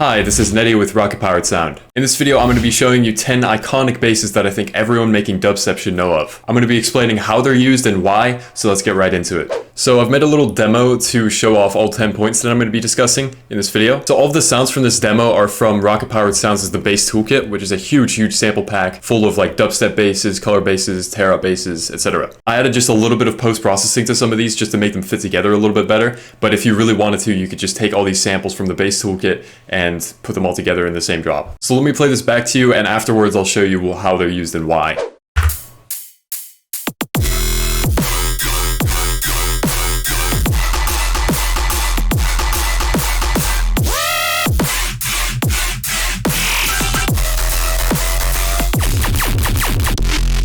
Hi, this is Nettie with Rocket Powered Sound. In this video, I'm going to be showing you 10 iconic basses that I think everyone making dubstep should know of. I'm going to be explaining how they're used and why, so let's get right into it. So I've made a little demo to show off all 10 points that I'm going to be discussing in this video. So all of the sounds from this demo are from Rocket Powered Sounds' The Bass Toolkit, which is a huge sample pack full of like dubstep basses, color basses, tear out basses, etc. I added just a little bit of post-processing to some of these just to make them fit together a little bit better, but if you really wanted to, you could just take all these samples from the Bass Toolkit and put them all together in the same drop. So let me play this back to you, and afterwards I'll show you how they're used and why.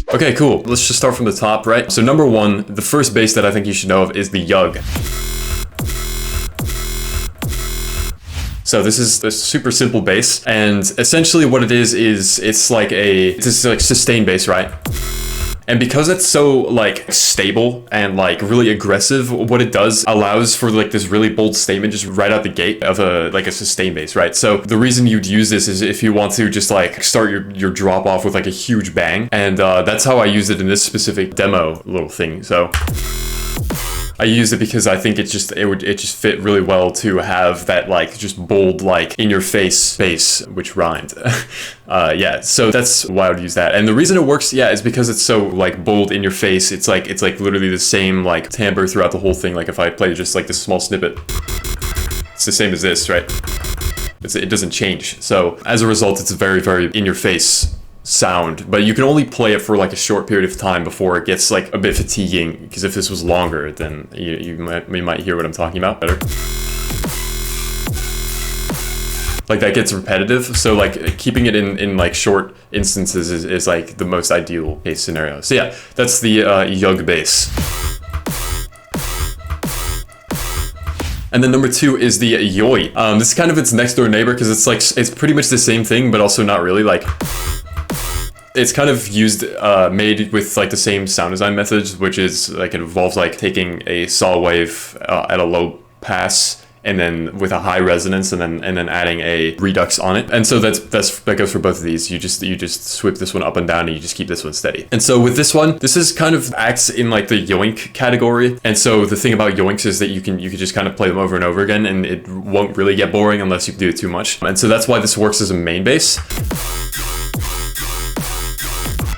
Okay, cool. Let's just start from the top, right? So number one, the first bass that I think you should know of is the Yug. So this is a super simple bass, and essentially what it is it's like sustained bass, right? And because it's so like stable and like really aggressive, what it does allows for like this really bold statement just right out the gate of a sustained bass, right? So the reason you'd use this is if you want to just like start your drop off with like a huge bang, and that's how I used it in this specific demo little thing. So I use it because I think it just fit really well to have that like just bold like in your face bass, which rhymed. Yeah, so that's why I would use that. And the reason it works, yeah, is because it's so like bold in your face. It's like literally the same like timbre throughout the whole thing. Like if I play just like this small snippet, it's the same as this, right? It doesn't change. So as a result, it's a very in your face sound, but you can only play it for like a short period of time before it gets like a bit fatiguing, because if this was longer, then you might hear what I'm talking about better. Like that gets repetitive, so like keeping it in like short instances is like the most ideal case scenario. So yeah, that's the Yug bass. And then number two is the Yoi. This is kind of its next door neighbor, because it's pretty much the same thing, but also not really. Like it's kind of made with like the same sound design methods, which is like it involves like taking a saw wave at a low pass and then with a high resonance and then adding a redux on it. And so that goes for both of these. You just sweep this one up and down and you just keep this one steady. And so with this one, this is kind of acts in like the yoink category. And so the thing about yoinks is that you can just kind of play them over and over again, and it won't really get boring unless you do it too much. And so that's why this works as a main bass.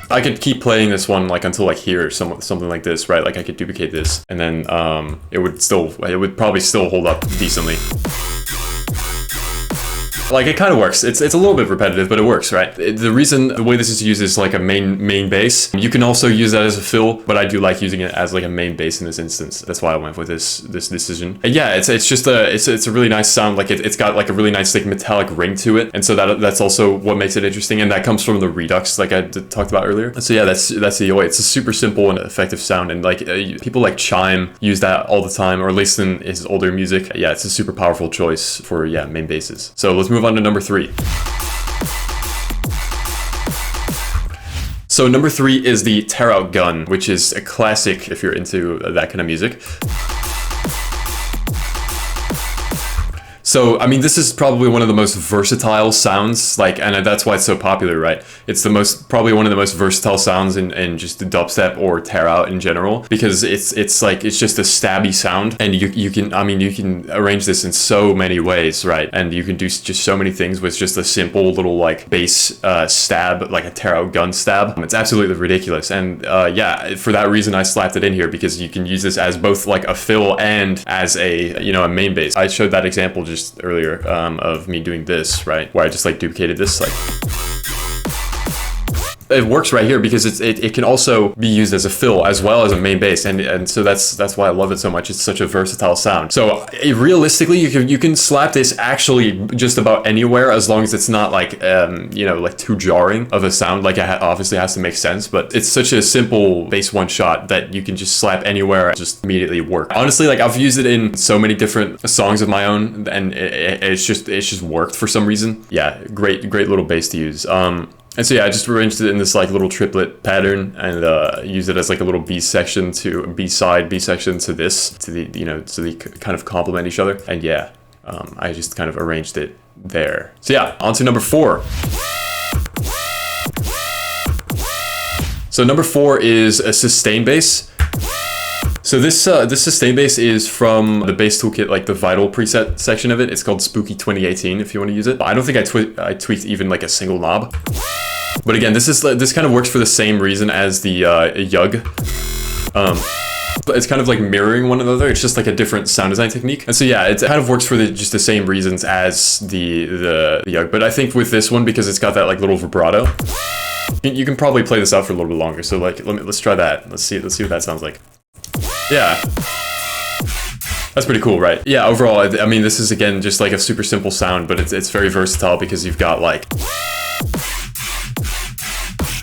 I could keep playing this one like until like here, something like this, right? Like I could duplicate this, and then it would probably still hold up decently. Like it kind of works. It's a little bit repetitive, but it works, right? The way this is used is like a main bass. You can also use that as a fill, but I do like using it as like a main bass in this instance. That's why I went with this decision. And yeah, it's a really nice sound. Like it's got like a really nice like metallic ring to it, and so that's also what makes it interesting. And that comes from the redux, like I talked about earlier. So yeah, that's the Yoi. It's a super simple and effective sound, and like people like Chime use that all the time, or at least in his older music. Yeah, it's a super powerful choice for main basses. So let's move on to number three. So number three is the Tear Out Gun, which is a classic if you're into that kind of music. So, I mean, this is probably one of the most versatile sounds, like, and that's why it's so popular, right? It's probably one of the most versatile sounds in just the dubstep or tear out in general, because it's just a stabby sound, and you can arrange this in so many ways, right? And you can do just so many things with just a simple little like bass stab, like a tear out gun stab. It's absolutely ridiculous, and yeah, for that reason I slapped it in here, because you can use this as both like a fill and as a main bass. I showed that example just earlier of me doing this, right, where I just like duplicated this. Like it works right here because it can also be used as a fill as well as a main bass, and so that's why I love it so much. It's such a versatile sound. So realistically, you can slap this actually just about anywhere, as long as it's not like like too jarring of a sound. Like it obviously has to make sense, but it's such a simple bass one shot that you can just slap anywhere and just immediately work. Honestly, like I've used it in so many different songs of my own, and it's just worked for some reason. Yeah, great little bass to use. And so yeah, I just arranged it in this like little triplet pattern, and used it as like a little B section to B-side, B section to this, to the, so they kind of complement each other. And yeah, I just kind of arranged it there. So yeah, on to number 4. So number 4 is a sustain bass. So this sustain bass is from the bass toolkit, like the Vital preset section of it. It's called Spooky 2018 if you want to use it. I don't think I tweaked even like a single knob. But again, this kind of works for the same reason as the Yug. It's kind of like mirroring one another. It's just like a different sound design technique. And so yeah, it kind of works for just the same reasons as the Yug. But I think with this one, because it's got that like little vibrato, you can probably play this out for a little bit longer. So like, let's try that. Let's see what that sounds like. Yeah. That's pretty cool, right? Yeah, overall, I mean, this is again just like a super simple sound, but it's very versatile because you've got like...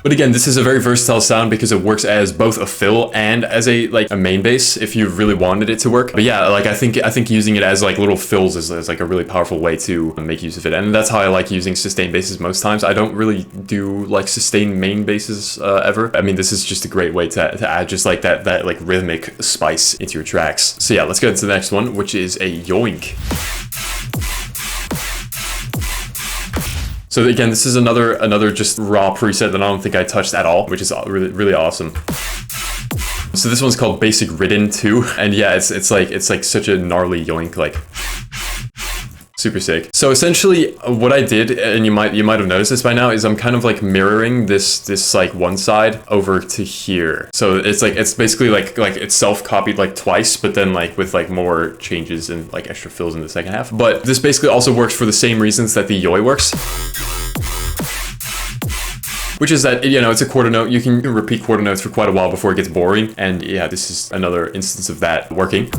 But again, this is a very versatile sound because it works as both a fill and as a main bass if you really wanted it to work. But yeah, like I think using it as like little fills is like a really powerful way to make use of it. And that's how I like using sustain basses most times. I don't really do like sustain main basses ever. I mean, this is just a great way to add just like that like rhythmic spice into your tracks. So yeah, let's go into the next one, which is a yoink. So again, this is another just raw preset that I don't think I touched at all, which is really, really awesome. So this one's called Basic Riddim 2, and yeah, it's like such a gnarly yoink, like super sick. So essentially what I did, and you might have noticed this by now, is I'm kind of like mirroring this like one side over to here. So it's basically like it's self-copied like twice, but then like with like more changes and like extra fills in the second half. But this basically also works for the same reasons that the yoi works. Which is that, you know, it's a quarter note. You can repeat quarter notes for quite a while before it gets boring. And yeah, this is another instance of that working.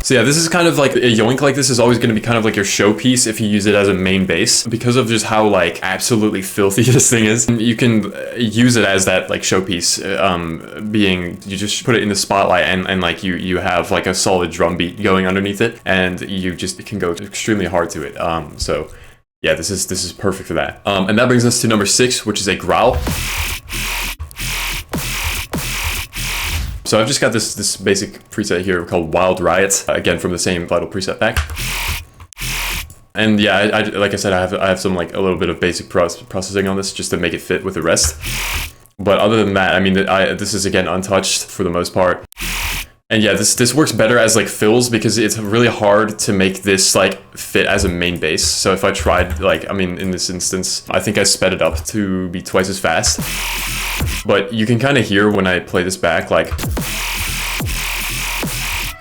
So yeah, this is kind of like a yoink like this is always going to be kind of like your showpiece if you use it as a main bass, because of just how like absolutely filthy this thing is. You can use it as that like showpiece, being you just put it in the spotlight and like you have like a solid drum beat going underneath it, and you just can go extremely hard to it. So yeah, this is perfect for that. And that brings us to number 6, which is a growl. So I've just got this basic preset here called Wild Riot, again from the same Vital preset pack. And yeah, I like I said, I have some like a little bit of basic processing on this just to make it fit with the rest. But other than that, I mean, this is again untouched for the most part. And yeah, this works better as like fills because it's really hard to make this like fit as a main bass. So if I tried, like, I mean, in this instance, I think I sped it up to be twice as fast. But you can kind of hear when I play this back, like,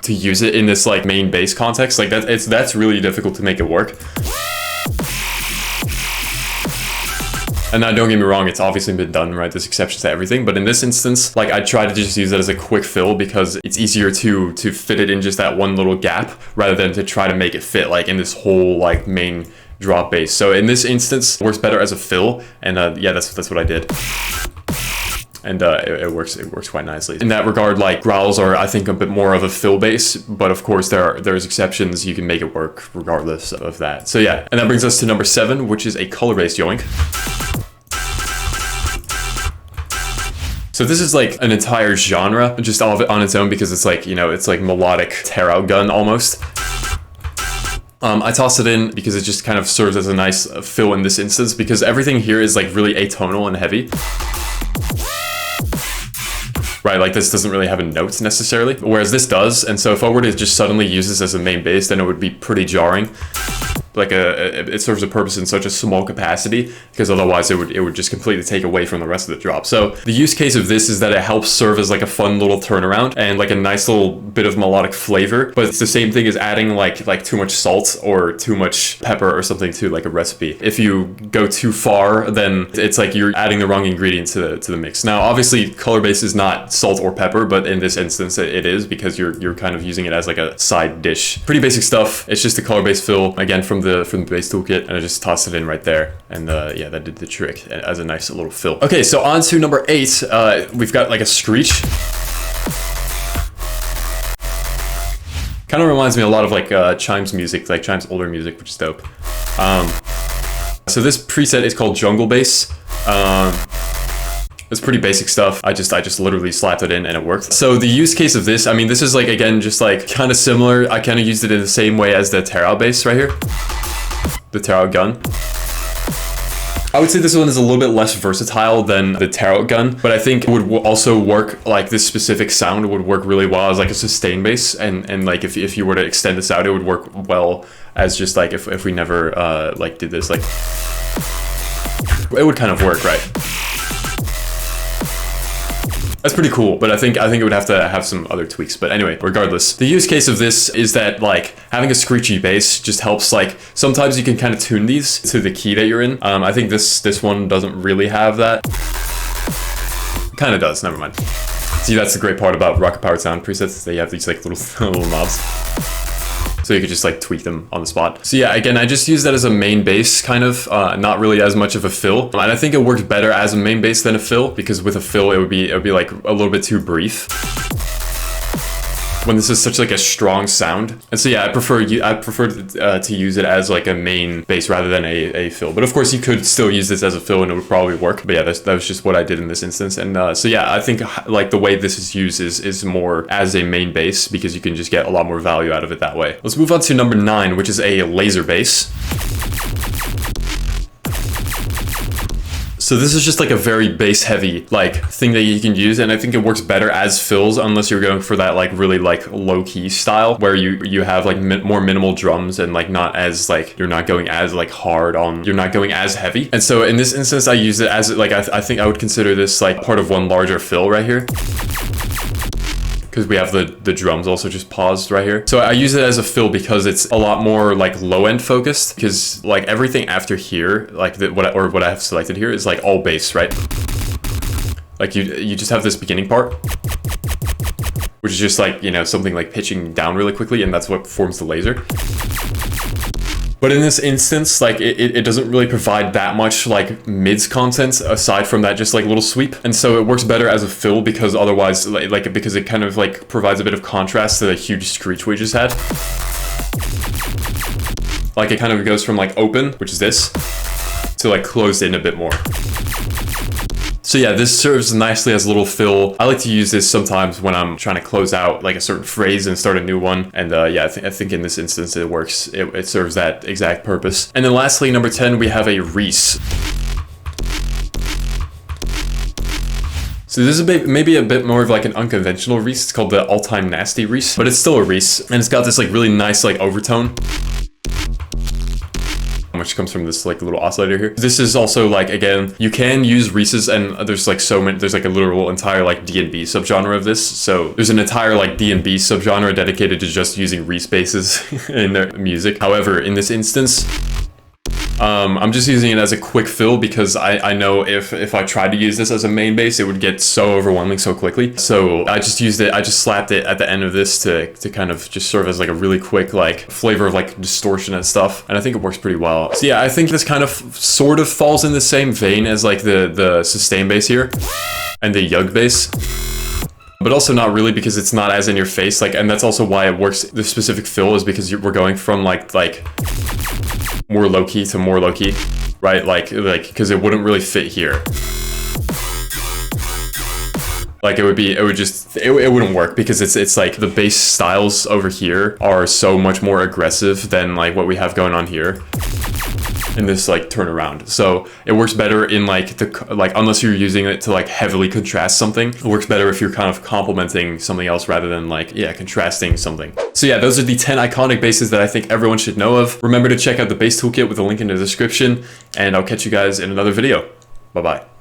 to use it in this like main bass context, like that's really difficult to make it work. And now don't get me wrong, it's obviously been done, right? There's exceptions to everything, but in this instance, like I try to just use it as a quick fill because it's easier to fit it in just that one little gap rather than to try to make it fit like in this whole like main drop bass. So in this instance, it works better as a fill, and yeah, that's what I did. And it works quite nicely. In that regard, like growls are, I think, a bit more of a fill bass, but of course there's exceptions. You can make it work regardless of that. So yeah, and that brings us to number 7, which is a color-based yoink. So this is like an entire genre just all of it on its own because it's like, you know, it's like melodic tear-out gun almost. I tossed it in because it just kind of serves as a nice fill in this instance because everything here is like really atonal and heavy. Right, like this doesn't really have a note necessarily, whereas this does. And so if I were to just suddenly use this as a main bass, then it would be pretty jarring. Like it serves a purpose in such a small capacity because otherwise it would just completely take away from the rest of the drop. So the use case of this is that it helps serve as like a fun little turnaround and like a nice little bit of melodic flavor, but it's the same thing as adding like too much salt or too much pepper or something to like a recipe. If you go too far, then it's like you're adding the wrong ingredient to the mix. Now obviously color base is not salt or pepper, but in this instance it is because you're kind of using it as like a side dish. Pretty basic stuff. It's just a color base fill again from the bass toolkit, and I just tossed it in right there, and yeah, that did the trick as a nice little fill. Okay, so on to number 8. We've got like a screech. Kind of reminds me a lot of like Chime's music, like Chime's older music, which is dope. So this preset is called Jungle Bass. It's pretty basic stuff. I just literally slapped it in and it worked. So the use case of this, I mean, this is like, again, just like kind of similar. I kind of used it in the same way as the tear out bass right here. The tear out gun. I would say this one is a little bit less versatile than the tear out gun, but I think it would also work, like this specific sound would work really well as like a sustain bass, and like if you were to extend this out, it would work well as just like if we never like did this, like it would kind of work, right? That's pretty cool, but I think it would have to have some other tweaks. But anyway, regardless, the use case of this is that like having a screechy bass just helps. Like sometimes you can kind of tune these to the key that you're in. I think this one doesn't really have that. Kind of does. Never mind. See, that's the great part about rocket powered sound presets. They have these like little knobs. So you could just like tweak them on the spot. So yeah, again, I just use that as a main bass, kind of, not really as much of a fill. And I think it works better as a main bass than a fill, because with a fill, it would be like a little bit too brief when this is such like a strong sound. And so yeah, I prefer to use it as like a main bass rather than a fill. But of course you could still use this as a fill and it would probably work. But yeah, that was just what I did in this instance. And so yeah, I think like the way this is used is more as a main bass, because you can just get a lot more value out of it that way. Let's move on to number 9, which is a laser bass. So this is just like a very bass heavy like thing that you can use, and I think it works better as fills unless you're going for that like really like low key style where you have like more minimal drums and like not as like you're not going as like hard on, you're not going as heavy. And so in this instance I use it as like I think I would consider this like part of one larger fill right here, because we have the drums also just paused right here. So I use it as a fill because it's a lot more like low end focused, because like everything after here, like what I have selected here is like all bass, right? Like you just have this beginning part, which is just like, you know, something like pitching down really quickly, and that's what forms the laser. But in this instance, like it doesn't really provide that much like mids content aside from that just like little sweep. And so it works better as a fill, because otherwise because it kind of like provides a bit of contrast to the huge screech we just had. Like it kind of goes from like open, which is this, to like closed in a bit more. So yeah, this serves nicely as a little fill. I like to use this sometimes when I'm trying to close out like a certain phrase and start a new one. And yeah, I think in this instance it works. It serves that exact purpose. And then lastly, number 10, we have a Reese. So this is maybe a bit more of like an unconventional Reese. It's called the All Time Nasty Reese, but it's still a Reese. And it's got this like really nice like overtone, which comes from this like little oscillator here. This is also like, again, you can use Reeses, and there's like so many, there's like a literal entire like D&B subgenre of this. So there's an entire like D&B subgenre dedicated to just using Reese basses in their music. However, in this instance, I'm just using it as a quick fill, because I know if I tried to use this as a main bass, it would get so overwhelming so quickly. So I just used it, I just slapped it at the end of this to kind of just serve as like a really quick like flavor of like distortion and stuff. And I think it works pretty well. So yeah, I think this kind of sort of falls in the same vein as like the sustain bass here and the yug bass, but also not really, because it's not as in your face. Like, and that's also why it works. The specific fill is because we're going from like more low-key to more low-key, right? Like because it wouldn't really fit here. Like it wouldn't work, because it's like the bass styles over here are so much more aggressive than like what we have going on here in this like turnaround. So it works better in like unless you're using it to like heavily contrast something, it works better if you're kind of complementing something else rather than like, yeah, contrasting something. So yeah, those are the 10 iconic basses that I think everyone should know of. Remember to check out the bass toolkit with a link in the description, and I'll catch you guys in another video. Bye bye.